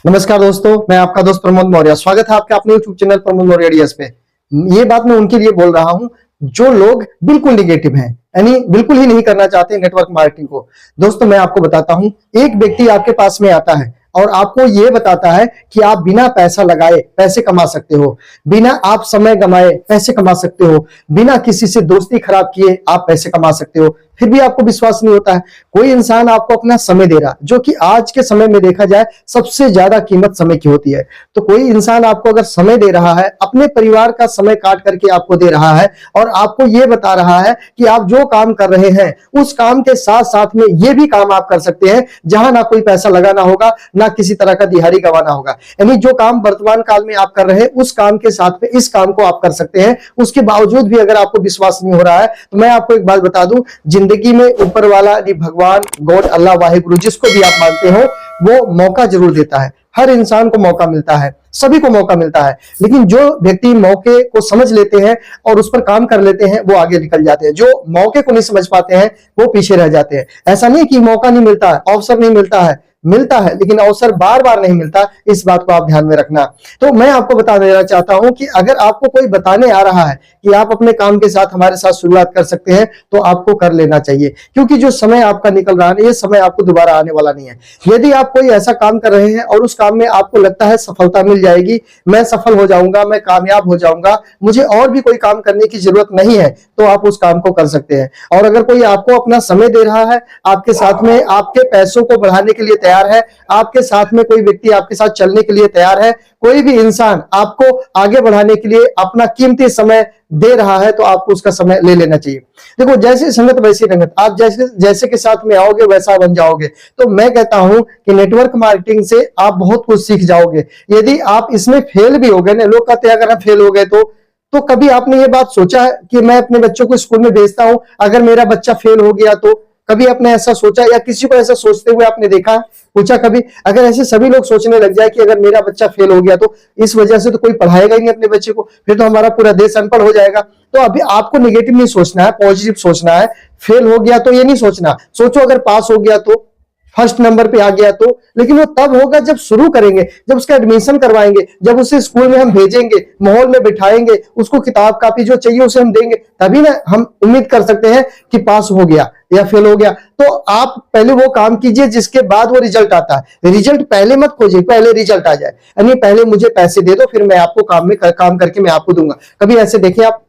नमस्कार दोस्तों, मैं आपका दोस्त प्रमोद मौर्य। स्वागत है आपके अपने YouTube channel Pramod Maurya ideas पे। ये बात मैं उनके लिए बोल रहा हूं जो लोग बिल्कुल निगेटिव हैं, यानी बिल्कुल ही नहीं करना चाहते नेटवर्क मार्केटिंग को। दोस्तों मैं आपको बताता हूं, एक व्यक्ति आपके पास में आता है और आपको ये बताता है कि आप बिना पैसा लगाए पैसे कमा सकते हो, बिना आप समय गमाए पैसे कमा सकते हो, बिना किसी से दोस्ती खराब किए आप पैसे कमा सकते हो, फिर भी आपको विश्वास नहीं होता है। कोई इंसान आपको अपना समय दे रहा, जो कि आज के समय में देखा जाए सबसे ज्यादा कीमत समय की होती है। तो कोई इंसान आपको अगर समय दे रहा है, अपने परिवार का समय काट करके आपको दे रहा है और आपको यह बता रहा है कि आप जो काम कर रहे हैं उस काम के साथ साथ में यह भी काम आप कर सकते हैं जहां ना कोई पैसा लगाना होगा, ना किसी तरह का दिहाड़ी गंवाना होगा। यानी जो काम वर्तमान काल में आप कर रहे हैं उस काम के साथ में इस काम को आप कर सकते हैं। उसके बावजूद भी अगर आपको विश्वास नहीं हो रहा है तो मैं आपको एक बात बता दूं, जिंदगी में ऊपर वाला यानी भगवान, गॉड, अल्लाह, वाहिगुरु, जिसको भी आप मानते हो, वो मौका जरूर देता है। हर इंसान को मौका मिलता है, सभी को मौका मिलता है, लेकिन जो व्यक्ति मौके को समझ लेते हैं और उस पर काम कर लेते हैं वो आगे निकल जाते हैं। जो मौके को नहीं समझ पाते हैं वो पीछे रह जाते हैं। ऐसा नहीं कि मौका नहीं मिलता है, अवसर नहीं मिलता है, मिलता है, लेकिन अवसर बार बार नहीं मिलता। इस बात को आप ध्यान में रखना। तो मैं आपको बता देना चाहता हूं कि अगर आपको कोई बताने आ रहा है कि आप अपने काम के साथ हमारे साथ शुरुआत कर सकते हैं तो आपको कर लेना चाहिए, क्योंकि जो समय आपका निकल रहा है ये समय आपको दोबारा आने वाला नहीं है। यदि आप कोई ऐसा काम कर रहे हैं और उस काम में आपको लगता है सफलता मिल जाएगी, मैं सफल हो जाऊंगा, मैं कामयाब हो जाऊंगा, मुझे और भी कोई काम करने की जरूरत नहीं है, तो आप उस काम को कर सकते हैं। और अगर कोई आपको अपना समय दे रहा है, आपके साथ में आपके पैसों को बढ़ाने के लिए तैयार है, आपके साथ में कोई व्यक्ति आपके साथ चलने के लिए तैयार है, कोई भी इंसान आपको आगे बढ़ाने के लिए अपना कीमती समय दे रहा है, तो आपको उसका समय ले लेना चाहिए। देखो, जैसी संगत वैसी रंगत, आप जैसे के साथ में आओगे वैसा बन जाओगे। तो मैं कहता हूं कि नेटवर्क मार्केटिंग से आप बहुत कुछ सीख जाओगे। यदि आप इसमें फेल भी हो गए ना, लोग कहते हैं अगर हम फेल हो गए तो कभी आपने ये बात सोचा है कि मैं अपने बच्चों को स्कूल में भेजता हूं, अगर मेरा बच्चा फेल हो गया तो? कभी आपने ऐसा सोचा या किसी को ऐसा सोचते हुए आपने देखा, पूछा कभी? अगर ऐसे सभी लोग सोचने लग जाए कि अगर मेरा बच्चा फेल हो गया तो इस वजह से तो कोई पढ़ाएगा ही नहीं अपने बच्चे को, फिर तो हमारा पूरा देश अनपढ़ हो जाएगा। तो अभी आपको नेगेटिव नहीं सोचना है, पॉजिटिव सोचना है। फेल हो गया तो ये नहीं सोचना, सोचो अगर पास हो गया तो, फर्स्ट नंबर पे आ गया तो। लेकिन वो तब होगा जब शुरू करेंगे, जब उसका एडमिशन करवाएंगे, जब उसे स्कूल में हम भेजेंगे, माहौल में बिठाएंगे, उसको किताब कापी जो चाहिए उसे हम देंगे, तभी ना हम उम्मीद कर सकते हैं कि पास हो गया या फेल हो गया। तो आप पहले वो काम कीजिए जिसके बाद वो रिजल्ट आता है। रिजल्ट पहले मत खोजिए, पहले रिजल्ट आ जाए। यानी पहले मुझे पैसे दे दो, फिर मैं आपको काम करके मैं आपको दूंगा। कभी ऐसे देखे आप?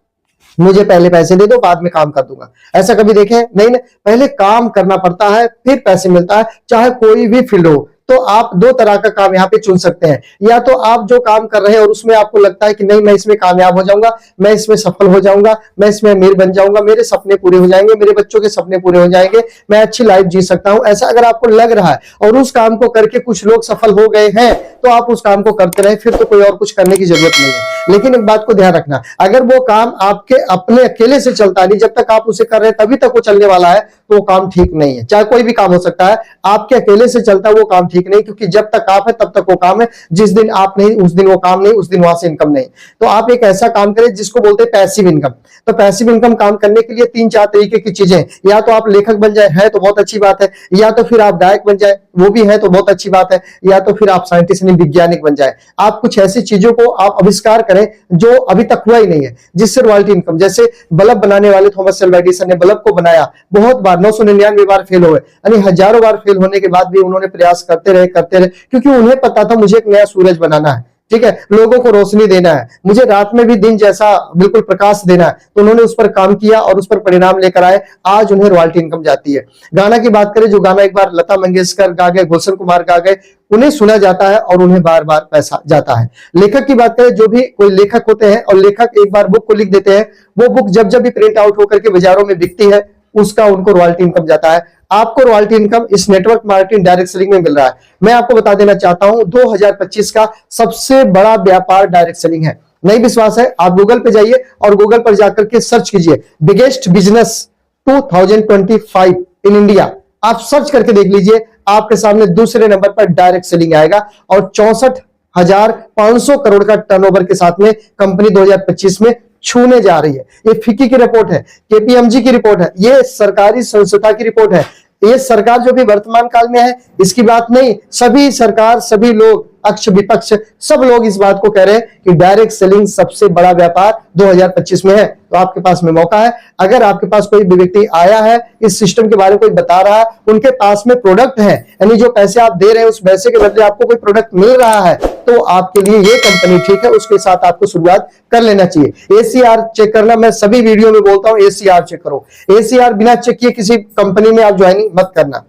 मुझे पहले पैसे दे दो, बाद में काम कर दूंगा, ऐसा कभी देखे? नहीं ना, पहले काम करना पड़ता है फिर पैसे मिलता है, चाहे कोई भी फील्ड हो। तो आप दो तरह का काम यहाँ पे चुन सकते हैं। या तो आप जो काम कर रहे हैं और उसमें आपको लगता है कि नहीं मैं इसमें कामयाब हो जाऊंगा, मैं इसमें सफल हो जाऊंगा, मैं इसमें अमीर बन जाऊंगा, मेरे सपने पूरे हो जाएंगे, मेरे बच्चों के सपने पूरे हो जाएंगे, मैं अच्छी लाइफ जी सकता हूं, ऐसा अगर आपको लग रहा है और उस काम को करके कुछ लोग सफल हो गए हैं तो आप उस काम को करते रहे, फिर तो कोई और कुछ करने की जरूरत नहीं है। लेकिन एक बात को ध्यान रखना, अगर वो काम आपके अपने अकेले से चलता नहीं, जब तक आप उसे कर रहे हैं तभी तक वो चलने वाला है, तो वो काम ठीक नहीं है। चाहे कोई भी काम हो सकता है, आपके अकेले से चलता वो काम ठीक नहीं, क्योंकि जब तक आप है तब तक वो काम है, जिस दिन आप नहीं उस दिन वो काम नहीं, उस दिन वहां से इनकम नहीं। तो आप एक ऐसा काम करें जिसको बोलते हैं पैसिव इनकम। तो पैसिव इनकम काम करने के लिए 3-4 तरीके की चीजें, या तो आप लेखक बन जाए है तो बहुत अच्छी बात है, या तो फिर आप गायक बन जाए वो भी है तो बहुत अच्छी बात है, या तो फिर आप साइंटिस्ट यानी वैज्ञानिक बन जाए। आप कुछ ऐसी चीजों को आप आविष्कार करें जो अभी तक हुआ ही नहीं है, जिससे रॉयल्टी इनकम, जैसे बल्ब बनाने वाले थॉमस एल्वा एडिसन ने बल्ब को बनाया, बहुत बार 999 बार फेल हुए, यानी हजारों बार फेल होने के बाद भी उन्होंने प्रयास करते रहे, क्योंकि उन्हें पता था मुझे एक नया सूरज बनाना है, ठीक है, लोगों को रोशनी देना है, मुझे रात में भी दिन जैसा बिल्कुल प्रकाश देना है। तो उन्होंने उस पर काम किया और उस पर परिणाम लेकर आए, आज उन्हें रॉयल्टी इनकम जाती है। गाना की बात करें, जो गाना एक बार लता मंगेशकर गा गए, गुलशन कुमार गा गए, उन्हें सुना जाता है और उन्हें बार बार पैसा जाता है। लेखक की बात करें, जो भी कोई लेखक होते हैं और लेखक एक बार बुक को लिख देते हैं, वो बुक जब जब भी प्रिंट आउट होकर के बाजारों में बिकती है उसका उनको रॉयल्टी इनकम जाता है। आपको रॉयल्टी इनकम इस नेटवर्क मार्केटिंग डायरेक्ट सेलिंग में मिल रहा है। मैं आपको बता देना चाहता हूं, 2025 का सबसे बड़ा व्यापार डायरेक्ट सेलिंग है। नहीं विश्वास है, आप गूगल पे जाइए और गूगल पर जाकर के सर्च कीजिए बिगेस्ट बिजनेस 2025 इन इंडिया। आप सर्च करके देख लीजिए, आपके सामने दूसरे नंबर पर डायरेक्ट सेलिंग आएगा और 64,500 करोड़ का टर्नओवर के साथ में कंपनी 2025 में छूने जा रही है। ये फिक्की की रिपोर्ट है, केपीएमजी की रिपोर्ट है, ये सरकारी संस्था की रिपोर्ट है। ये सरकार जो भी वर्तमान काल में है इसकी बात नहीं, सभी सरकार, सभी लोग अक्ष विपक्ष सब लोग इस बात को कह रहे हैं कि डायरेक्ट सेलिंग सबसे बड़ा व्यापार 2025 में है। तो आपके पास में मौका है। अगर आपके पास कोई भी व्यक्ति आया है, इस सिस्टम के बारे में कोई बता रहा है, उनके पास में प्रोडक्ट है, यानी जो पैसे आप दे रहे हैं उस पैसे के बदले आपको कोई प्रोडक्ट मिल रहा है, तो आपके लिए ये कंपनी ठीक है, उसके साथ आपको शुरुआत कर लेना चाहिए। एसीआर चेक करना, मैं सभी वीडियो में बोलता हूं एसीआर चेक करो। एसीआर बिना चेक किए किसी कंपनी में आप ज्वाइनिंग मत करना।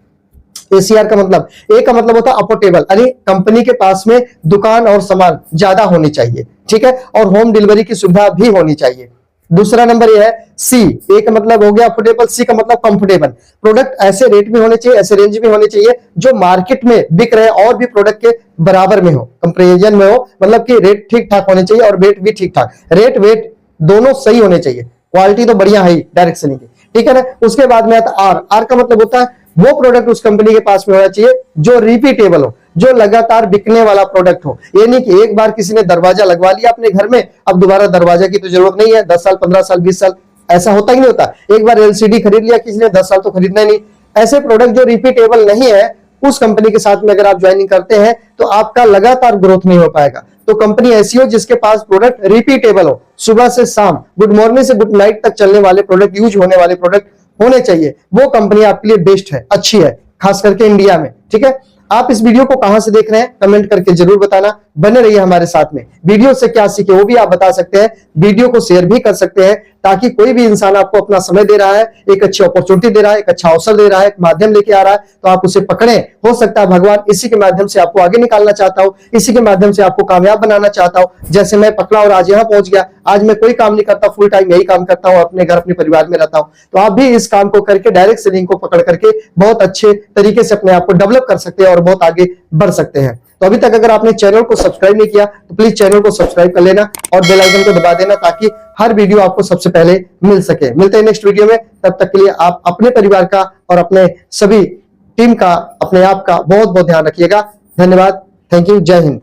एसीआर का मतलब, ए का मतलब होता है अफोर्डेबल, यानी कंपनी के पास में दुकान और सामान ज्यादा होनी चाहिए, ठीक है, और होम डिलीवरी की सुविधा भी होनी चाहिए। दूसरा नंबर ये है सी, ए का मतलब हो गया अफोर्डेबल, सी का मतलब कंफर्टेबल। प्रोडक्ट ऐसे रेट में होने चाहिए, ऐसे रेंज में होने चाहिए जो मार्केट में बिक रहे और भी प्रोडक्ट के बराबर में हो, कंपेरिजन में हो, मतलब कि रेट ठीक ठाक होने चाहिए और वेट भी ठीक ठाक, रेट वेट दोनों सही होने चाहिए। क्वालिटी तो बढ़िया है ही डायरेक्ट सेलिंग की, ठीक है ना। उसके बाद में आता आर, आर का मतलब होता है वो प्रोडक्ट उस कंपनी के पास में होना चाहिए जो रिपीटेबल हो, जो लगातार बिकने वाला प्रोडक्ट हो। ये नहीं कि एक बार किसी ने दरवाजा लगवा लिया अपने घर में, अब दोबारा दरवाजा की तो जरूरत नहीं है, 10 साल 15 साल 20 साल, ऐसा होता ही नहीं होता। एक बार एलसीडी खरीद लिया किसी ने, 10 साल तो खरीदना ही नहीं। ऐसे प्रोडक्ट जो रिपीटेबल नहीं है, उस कंपनी के साथ में अगर आप ज्वाइनिंग करते हैं तो आपका लगातार ग्रोथ नहीं हो पाएगा। तो कंपनी ऐसी हो जिसके पास प्रोडक्ट रिपीटेबल हो, सुबह से शाम, गुड मॉर्निंग से गुड नाइट तक चलने वाले प्रोडक्ट, यूज होने वाले प्रोडक्ट होने चाहिए। वो कंपनी आपके लिए बेस्ट है, अच्छी है, खास करके इंडिया में, ठीक है। आप इस वीडियो को कहां से देख रहे हैं कमेंट करके जरूर बताना। बने रहिए हमारे साथ में, वीडियो से क्या सीखे वो भी आप बता सकते हैं, वीडियो को शेयर भी कर सकते हैं, ताकि कोई भी इंसान आपको अपना समय दे रहा है, एक अच्छी अपॉर्चुनिटी दे रहा है, एक अच्छा अवसर दे रहा है, एक माध्यम लेके आ रहा है, तो आप उसे पकड़े। हो सकता है भगवान इसी के माध्यम से आपको आगे निकालना चाहता हूं, इसी के माध्यम से आपको कामयाब बनाना चाहता हूं। जैसे मैं पकड़ा और आज यहां पहुंच गया, आज मैं कोई काम नहीं करता, फुल टाइम यही काम करता हूं, अपने घर अपने परिवार में रहता हूं। तो आप भी इस काम को करके, डायरेक्ट सेलिंग को पकड़ करके बहुत अच्छे तरीके से अपने आप को डेवलप कर सकते हैं और बहुत आगे बढ़ सकते हैं। तो अभी तक अगर आपने चैनल को सब्सक्राइब नहीं किया तो प्लीज चैनल को सब्सक्राइब कर लेना और बेल आइकन को दबा देना, ताकि हर वीडियो आपको सबसे पहले मिल सके। मिलते हैं नेक्स्ट वीडियो में, तब तक के लिए आप अपने परिवार का और अपने सभी टीम का, अपने आप का बहुत बहुत ध्यान रखिएगा। धन्यवाद, थैंक यू, जय हिंद।